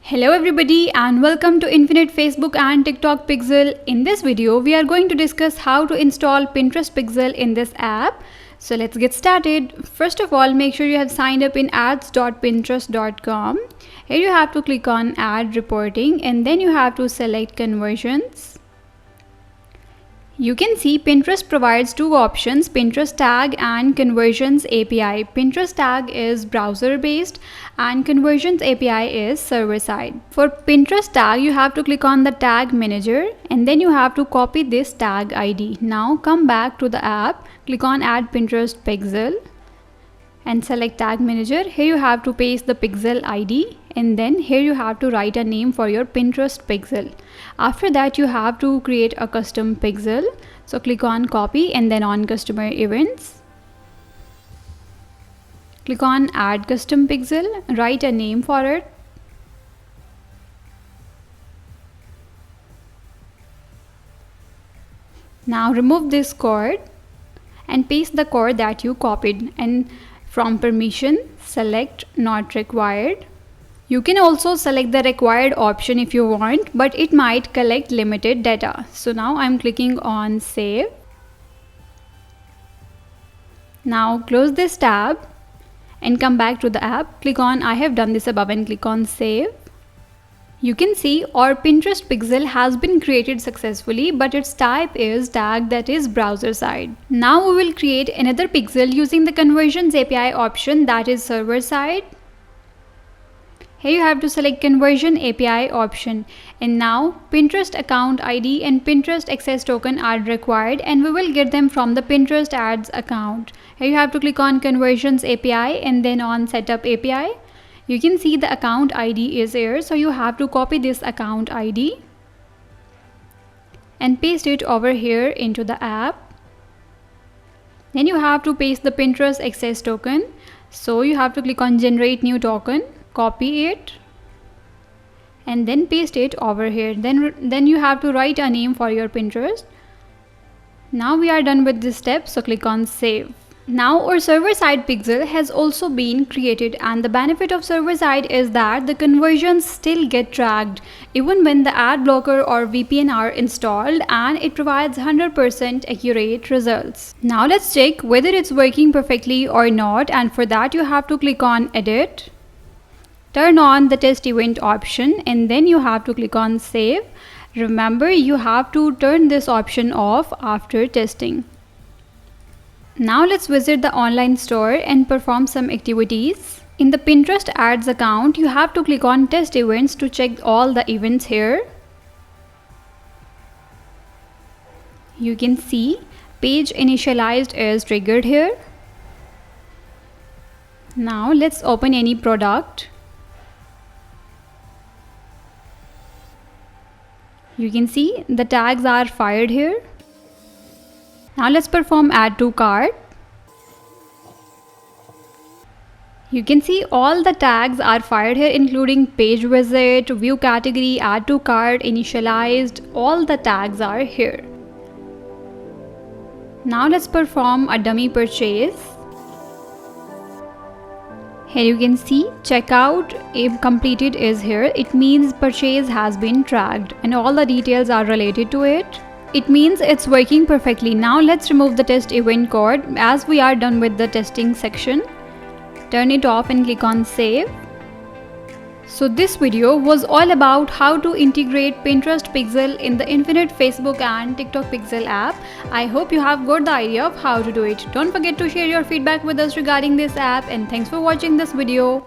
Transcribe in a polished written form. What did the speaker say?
Hello everybody and welcome to Infinite Facebook and TikTok Pixel. In this video, we are going to discuss how to install Pinterest Pixel in this app. So let's get started. First of all, make sure you have signed up in ads.pinterest.com. Here you have to click on ad reporting and then you have to select conversions. You can see Pinterest provides two options, Pinterest Tag and Conversions API. Pinterest Tag is browser-based and Conversions API is server-side. For Pinterest Tag, you have to click on the Tag Manager and then you have to copy this tag ID. Now come back to the app, click on Add Pinterest Pixel and select Tag Manager. Here you have to paste the pixel ID and then here you have to write a name for your Pinterest pixel. After that, you have to create a custom pixel. So click on copy and then on customer events. Click on add custom pixel, write a name for it. Now remove this code and paste the code that you copied, and from permission, select not required. You can also select the required option if you want, but it might collect limited data. So now I'm clicking on save. Now close this tab and come back to the app. Click on I have done this above and click on save. You can see our Pinterest pixel has been created successfully, but its type is tag, that is browser side. Now we will create another pixel using the Conversions API option, that is server side. Here you have to select Conversion API option, and now Pinterest account ID and Pinterest access token are required and we will get them from the Pinterest ads account. Here you have to click on Conversions API and then on Setup API. You can see the account ID is here, so you have to copy this account ID and paste it over here into the app. Then you have to paste the Pinterest access token. So you have to click on Generate New Token, copy it and then paste it over here. Then you have to write a name for your Pinterest. Now we are done with this step, so click on save. Now our server side pixel has also been created, and the benefit of server side is that the conversions still get tracked even when the ad blocker or VPN are installed, and it provides 100% accurate results. Now let's check whether it's working perfectly or not, and for that you have to click on edit. Turn on the test event option and then you have to click on save. Remember, you have to turn this option off after testing. Now let's visit the online store and perform some activities. In the Pinterest ads account, you have to click on test events to check all the events here. You can see page initialized is triggered here. Now let's open any product. You can see the tags are fired here. Now let's perform add to cart. You can see all the tags are fired here, including page visit, view category, add to cart, initialized, all the tags are here. Now let's perform a dummy purchase. Here you can see checkout if completed is here. It means purchase has been tracked and all the details are related to it. It means it's working perfectly. Now let's remove the test event code as we are done with the testing section. Turn it off and click on save. So this video was all about how to integrate Pinterest Pixel in the Infinite Facebook and TikTok Pixel app. I hope you have got the idea of how to do it. Don't forget to share your feedback with us regarding this app, and thanks for watching this video.